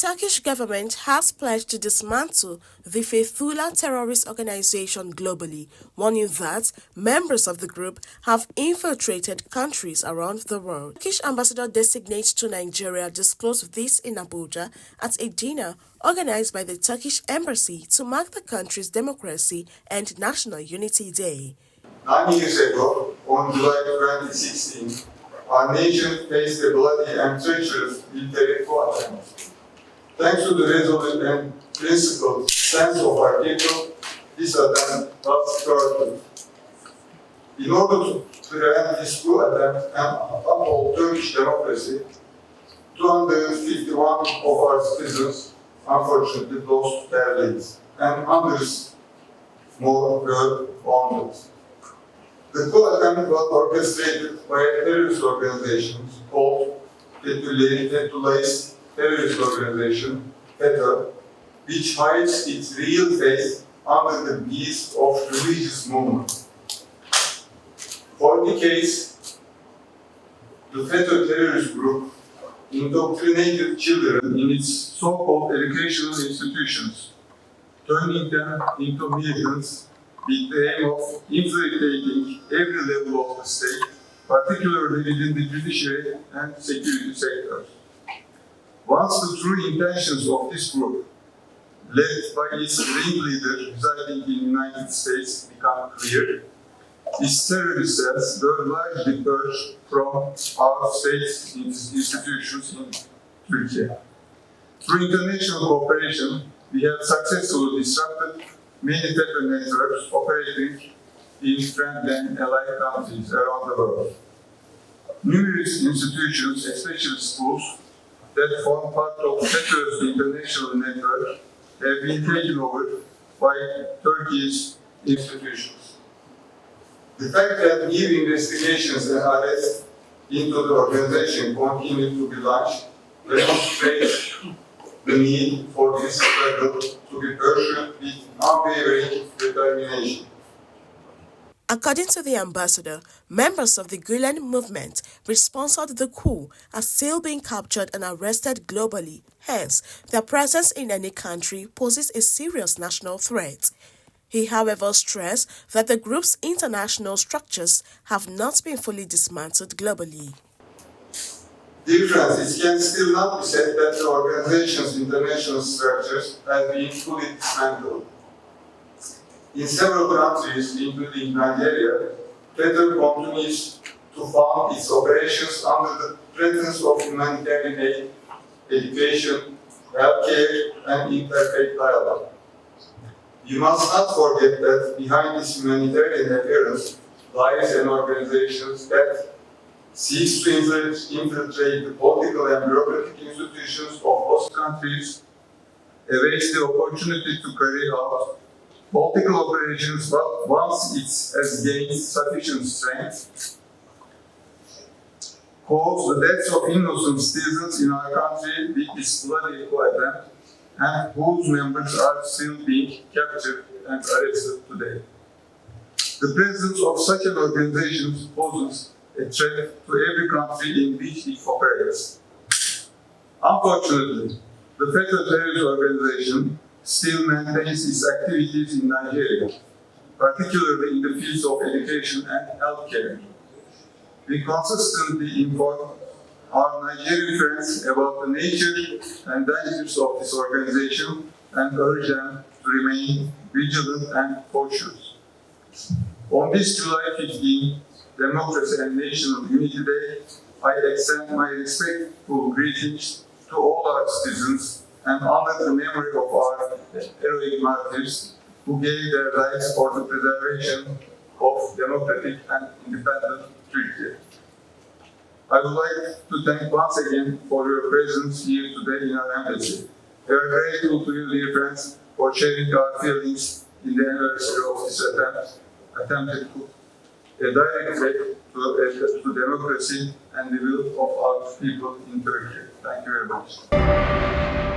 Turkish government has pledged to dismantle the Fethullah Terrorist Organization globally, warning that members of the group have infiltrated countries around the world. Turkish ambassador-designate to Nigeria disclosed this in Abuja at a dinner organized by the Turkish embassy to mark the country's Democracy and National Unity Day. 9 years ago, on July 2016, our nation faced a bloody and treacherous military coup attempt. Thanks to the resolute and principled stance of our people, this attempt was thwarted. In order to prevent this coup attempt and uphold Turkish democracy, 251 of our citizens unfortunately lost their lives, and hundreds more were wounded. The coup attempt was orchestrated by a terrorist organization called Fethullah Terrorist Organization, FETO, which hides its real face under the guise of religious movement. For decades, the FETO terrorist group indoctrinated children in its so-called educational institutions, turning them into militants with the aim of infiltrating every level of the state, particularly within the judiciary and security sectors. Once the true intentions of this group, led by its ringleader residing in the United States, become clear, its terrorist cells were largely purged from our state institutions in Turkey. Through international cooperation, we have successfully disrupted many FETO networks operating in friendly and allied countries around the world. Numerous institutions, especially schools, that form part of FETO's international network have been taken over by Turkey's institutions. The fact that new investigations and arrests into the organization continue to be launched demonstrates the need for this struggle to be pursued with unwavering determination. According to the ambassador, members of the Gulen movement responsible for the coup are still being captured and arrested globally. Hence, their presence in any country poses a serious national threat. He, however, stressed that the group's international structures have not been fully dismantled globally. Dear friends, it can still not be said that the organization's international structures have been fully dismantled. In several countries, including Nigeria, FETO continues to fund its operations under the presence of humanitarian aid, education, healthcare, and interfaith dialogue. You must not forget that behind this humanitarian appearance lies an organization that seeks to infiltrate the political and bureaucratic institutions of host countries, awaits the opportunity to carry out political operations, but once it has gained sufficient strength, cause the deaths of innocent citizens in our country with this bloody coup attempt, and whose members are still being captured and arrested today. The presence of such an organization poses a threat to every country in which it operates. Unfortunately, the FETO Terrorist Organization still maintains its activities in Nigeria, particularly in the fields of education and healthcare. We consistently inform our Nigerian friends about the nature and dangers of this organization and urge them to remain vigilant and cautious. On this July 15, Democracy and National Unity Day, I extend my respectful greetings to all our citizens and honor the memory of our heroic martyrs who gave their lives for the preservation of democratic and independent Turkey. I would like to thank once again for your presence here today in our embassy. We are grateful to you, dear friends, for sharing our feelings in the anniversary of this attempted coup, a direct threat to democracy and the will of our people in Turkey. Thank you very much.